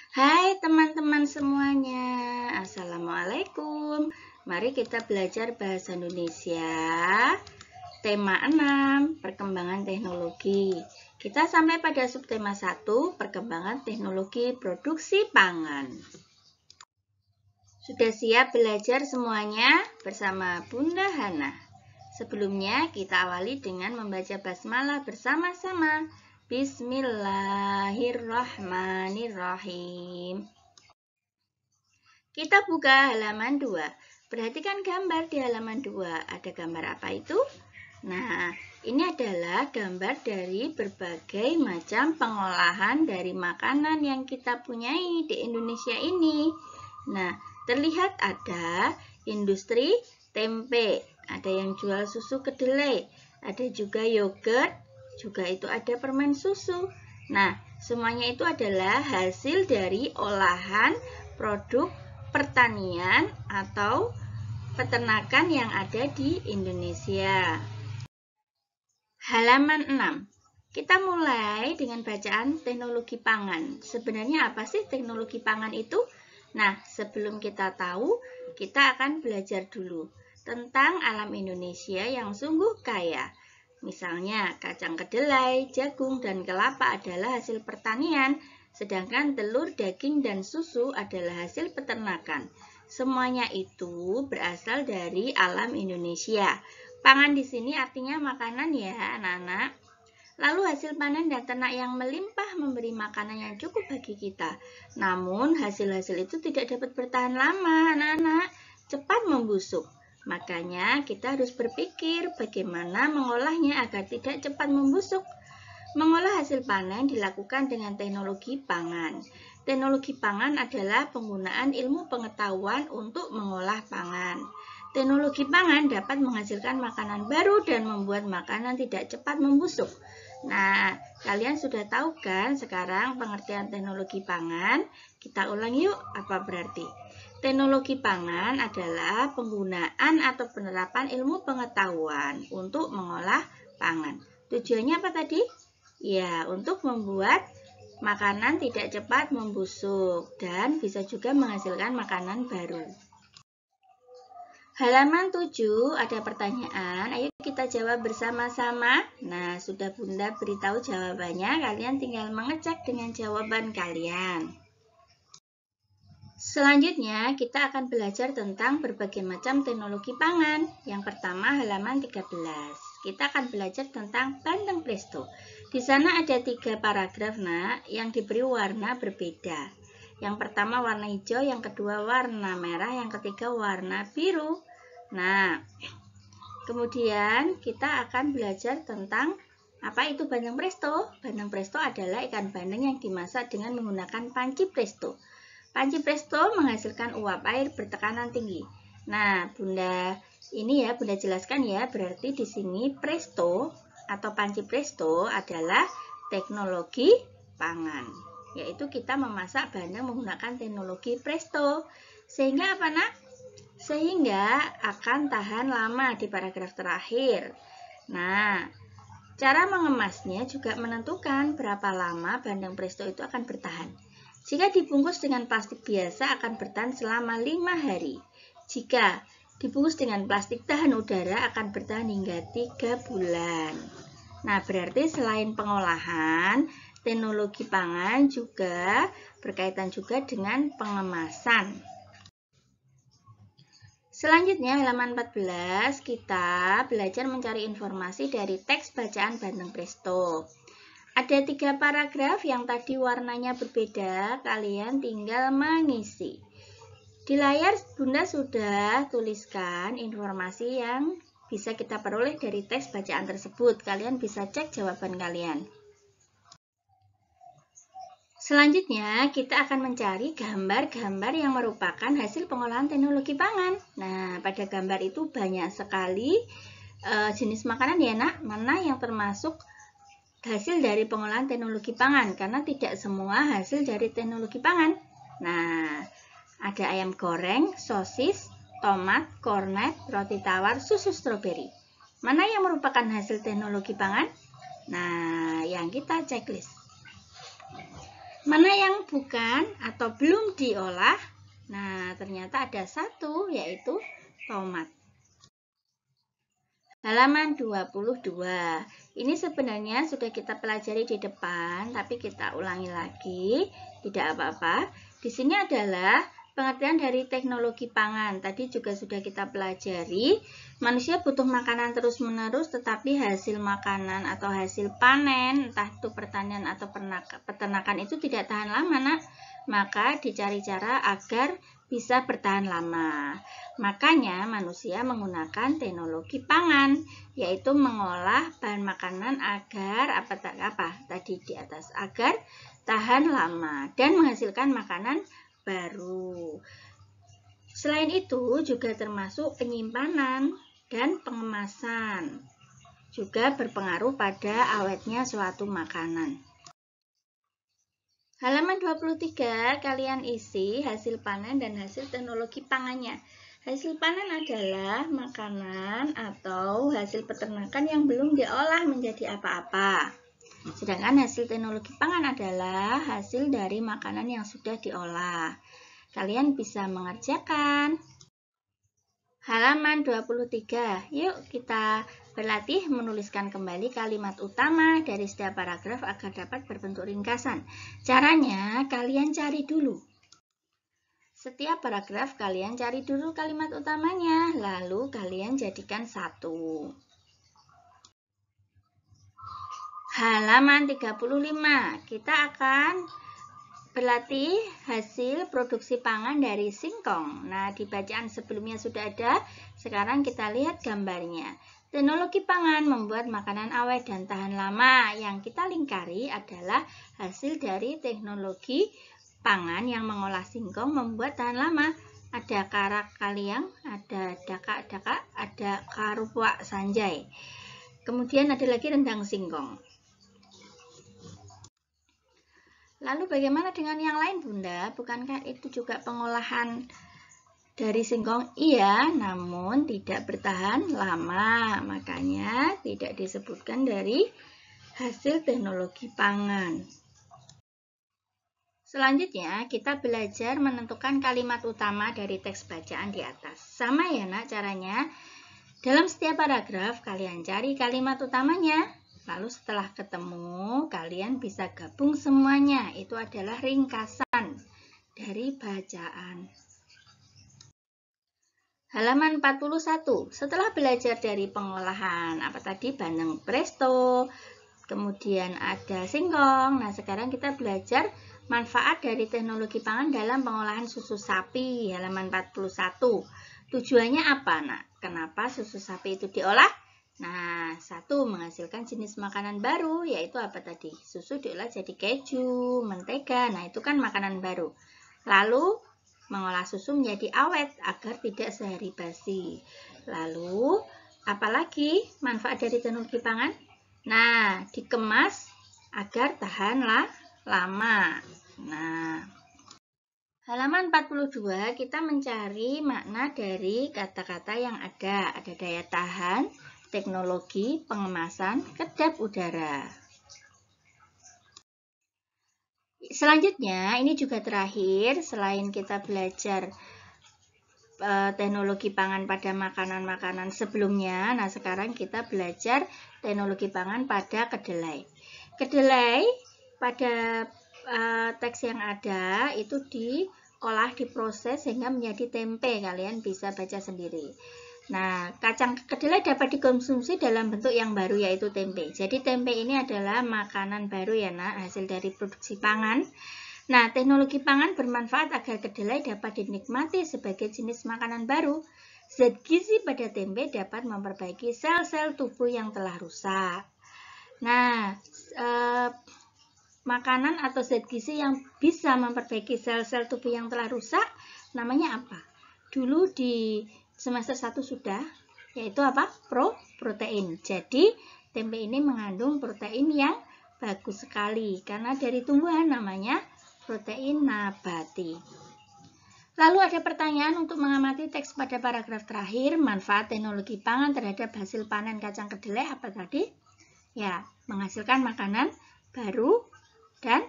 Hai teman-teman semuanya, Assalamualaikum. Mari kita belajar bahasa Indonesia. Tema 6, perkembangan teknologi. Kita sampai pada subtema 1, perkembangan teknologi produksi pangan. Sudah siap belajar semuanya bersama Bunda Hana? Sebelumnya kita awali dengan membaca basmalah bersama-sama. Bismillahirrahmanirrahim. Kita buka halaman 2. Perhatikan gambar di halaman 2. Ada gambar apa itu? Nah, ini adalah gambar dari berbagai macam pengolahan dari makanan yang kita punyai di Indonesia ini. Nah, terlihat ada industri tempe, ada yang jual susu kedelai, ada juga yogurt, juga itu ada permen susu. Nah, semuanya itu adalah hasil dari olahan produk pertanian atau peternakan yang ada di Indonesia. Halaman 6. Kita mulai dengan bacaan teknologi pangan. Sebenarnya apa sih teknologi pangan itu? Nah, sebelum kita tahu, kita akan belajar dulu tentang alam Indonesia yang sungguh kaya. Misalnya, kacang kedelai, jagung, dan kelapa adalah hasil pertanian, sedangkan telur, daging, dan susu adalah hasil peternakan. Semuanya itu berasal dari alam Indonesia. Pangan di sini artinya makanan ya, anak-anak. Lalu hasil panen dan ternak yang melimpah memberi makanan yang cukup bagi kita. Namun hasil-hasil itu tidak dapat bertahan lama, anak-anak. Cepat membusuk. Makanya kita harus berpikir bagaimana mengolahnya agar tidak cepat membusuk. Mengolah hasil panen dilakukan dengan teknologi pangan. Teknologi pangan adalah penggunaan ilmu pengetahuan untuk mengolah pangan. Teknologi pangan dapat menghasilkan makanan baru dan membuat makanan tidak cepat membusuk. Nah, kalian sudah tahu kan sekarang pengertian teknologi pangan? Kita ulang yuk, apa berarti? Teknologi pangan adalah penggunaan atau penerapan ilmu pengetahuan untuk mengolah pangan. Tujuannya apa tadi? Ya, untuk membuat makanan tidak cepat membusuk dan bisa juga menghasilkan makanan baru. Halaman 7 ada pertanyaan, ayo kita jawab bersama-sama. Nah, sudah Bunda beritahu jawabannya, kalian tinggal mengecek dengan jawaban kalian. Selanjutnya, kita akan belajar tentang berbagai macam teknologi pangan. Yang pertama, halaman 13. Kita akan belajar tentang bandeng presto. Di sana ada 3 paragraf, nak, yang diberi warna berbeda. Yang pertama warna hijau, yang kedua warna merah, yang ketiga warna biru. Nah, kemudian kita akan belajar tentang apa itu bandeng presto. Bandeng presto adalah ikan bandeng yang dimasak dengan menggunakan panci presto. Panci presto menghasilkan uap air bertekanan tinggi. Nah, Bunda jelaskan ya, berarti di sini presto atau panci presto adalah teknologi pangan. Yaitu kita memasak bandeng menggunakan teknologi presto. Sehingga apa, nak? Sehingga akan tahan lama di paragraf terakhir. Nah, cara mengemasnya juga menentukan berapa lama bandeng presto itu akan bertahan. Jika dibungkus dengan plastik biasa akan bertahan selama 5 hari. Jika dibungkus dengan plastik tahan udara akan bertahan hingga 3 bulan. Nah, berarti selain pengolahan, teknologi pangan juga berkaitan juga dengan pengemasan. Selanjutnya halaman 14 kita belajar mencari informasi dari teks bacaan bandeng presto. Ada 3 paragraf yang tadi warnanya berbeda, kalian tinggal mengisi. Di layar Bunda sudah tuliskan informasi yang bisa kita peroleh dari teks bacaan tersebut. Kalian bisa cek jawaban kalian. Selanjutnya, kita akan mencari gambar-gambar yang merupakan hasil pengolahan teknologi pangan. Nah, pada gambar itu banyak sekali jenis makanan ya, nak. Mana yang termasuk hasil dari pengolahan teknologi pangan, karena tidak semua hasil dari teknologi pangan. Nah, ada ayam goreng, sosis, tomat, kornet, roti tawar, susu stroberi. Mana yang merupakan hasil teknologi pangan? Nah, yang kita checklist. Mana yang bukan atau belum diolah? Nah, ternyata ada satu, yaitu tomat. Halaman 22. Ini sebenarnya sudah kita pelajari di depan, tapi kita ulangi lagi, tidak apa-apa. Di sini adalah pengertian dari teknologi pangan. Tadi juga sudah kita pelajari, manusia butuh makanan terus-menerus, tetapi hasil makanan atau hasil panen, entah itu pertanian atau peternakan itu tidak tahan lama, nak. Maka dicari cara agar bisa bertahan lama. Makanya manusia menggunakan teknologi pangan, yaitu mengolah bahan makanan agar tadi di atas, agar tahan lama dan menghasilkan makanan baru. Selain itu juga termasuk penyimpanan dan pengemasan, juga berpengaruh pada awetnya suatu makanan. Halaman 23, kalian isi hasil panen dan hasil teknologi pangannya. Hasil panen adalah makanan atau hasil peternakan yang belum diolah menjadi apa-apa. Sedangkan hasil teknologi pangan adalah hasil dari makanan yang sudah diolah. Kalian bisa mengerjakan. Halaman 23, yuk kita berlatih menuliskan kembali kalimat utama dari setiap paragraf agar dapat berbentuk ringkasan. Caranya, kalian cari dulu. Setiap paragraf kalian cari dulu kalimat utamanya, lalu kalian jadikan satu. Halaman 35, kita akan berlatih hasil produksi pangan dari singkong. Nah, di bacaan sebelumnya sudah ada, sekarang kita lihat gambarnya. Teknologi pangan membuat makanan awet dan tahan lama. Yang kita lingkari adalah hasil dari teknologi pangan yang mengolah singkong membuat tahan lama. Ada karak kaliang, ada daka-daka, ada karupuak sanjay. Kemudian ada lagi rendang singkong. Lalu bagaimana dengan yang lain, Bunda? Bukankah itu juga pengolahan dari singkong? Iya, namun tidak bertahan lama. Makanya tidak disebutkan dari hasil teknologi pangan. Selanjutnya, kita belajar menentukan kalimat utama dari teks bacaan di atas. Sama ya, nak, caranya. Dalam setiap paragraf, kalian cari kalimat utamanya. Lalu setelah ketemu, kalian bisa gabung semuanya. Itu adalah ringkasan dari bacaan. Halaman 41. Setelah belajar dari pengolahan, bandeng presto, kemudian ada singkong. Nah, sekarang kita belajar manfaat dari teknologi pangan dalam pengolahan susu sapi. Halaman 41. Tujuannya apa, nak? Kenapa susu sapi itu diolah? Nah, satu, menghasilkan jenis makanan baru, yaitu apa tadi? Susu diolah jadi keju, mentega, nah itu kan makanan baru. Lalu, mengolah susu menjadi awet agar tidak sehari basi. Lalu, apalagi manfaat dari teknologi pangan? Nah, dikemas agar tahan lama. Nah, halaman 42, kita mencari makna dari kata-kata yang ada. Ada daya tahan, teknologi, pengemasan, kedap udara. Selanjutnya, ini juga terakhir, selain kita belajar teknologi pangan pada makanan-makanan sebelumnya, nah sekarang kita belajar teknologi pangan pada kedelai. Kedelai pada teks yang ada itu diolah, diproses sehingga menjadi tempe. Kalian bisa baca sendiri. Nah, kacang kedelai dapat dikonsumsi dalam bentuk yang baru, yaitu tempe. Jadi tempe ini adalah makanan baru ya, nak, hasil dari produksi pangan. Nah, teknologi pangan bermanfaat agar kedelai dapat dinikmati sebagai jenis makanan baru. Zat gizi pada tempe dapat memperbaiki sel-sel tubuh yang telah rusak. Nah, makanan atau zat gizi yang bisa memperbaiki sel-sel tubuh yang telah rusak namanya apa? Dulu di semester 1 sudah, yaitu apa? Protein. Jadi, tempe ini mengandung protein yang bagus sekali karena dari tumbuhan, namanya protein nabati. Lalu ada pertanyaan untuk mengamati teks pada paragraf terakhir, manfaat teknologi pangan terhadap hasil panen kacang kedelai apa tadi? Ya, menghasilkan makanan baru dan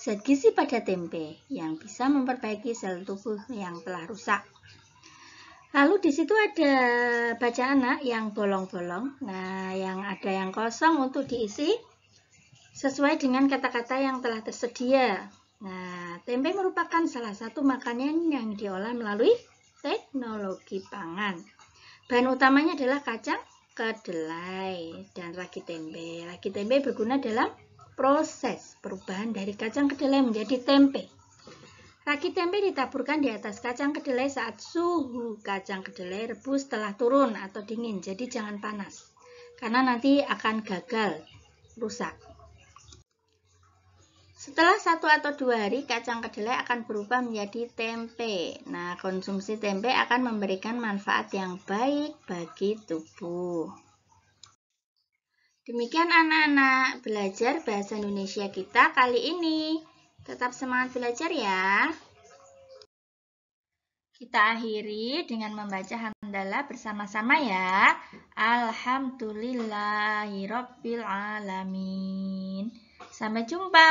zat gizi pada tempe yang bisa memperbaiki sel tubuh yang telah rusak. Lalu di situ ada bacaan anak yang bolong-bolong. Nah, yang ada yang kosong untuk diisi sesuai dengan kata-kata yang telah tersedia. Nah, tempe merupakan salah satu makanan yang diolah melalui teknologi pangan. Bahan utamanya adalah kacang kedelai dan ragi tempe. Ragi tempe berguna dalam proses perubahan dari kacang kedelai menjadi tempe. Ragi tempe ditaburkan di atas kacang kedelai saat suhu kacang kedelai rebus telah turun atau dingin, jadi jangan panas, karena nanti akan gagal, rusak. Setelah 1 atau 2 hari, kacang kedelai akan berubah menjadi tempe. Nah, konsumsi tempe akan memberikan manfaat yang baik bagi tubuh. Demikian anak-anak belajar bahasa Indonesia kita kali ini. Tetap semangat belajar ya. Kita akhiri dengan membaca hamdalah bersama-sama ya. Alhamdulillahirabbil alamin. Sampai jumpa.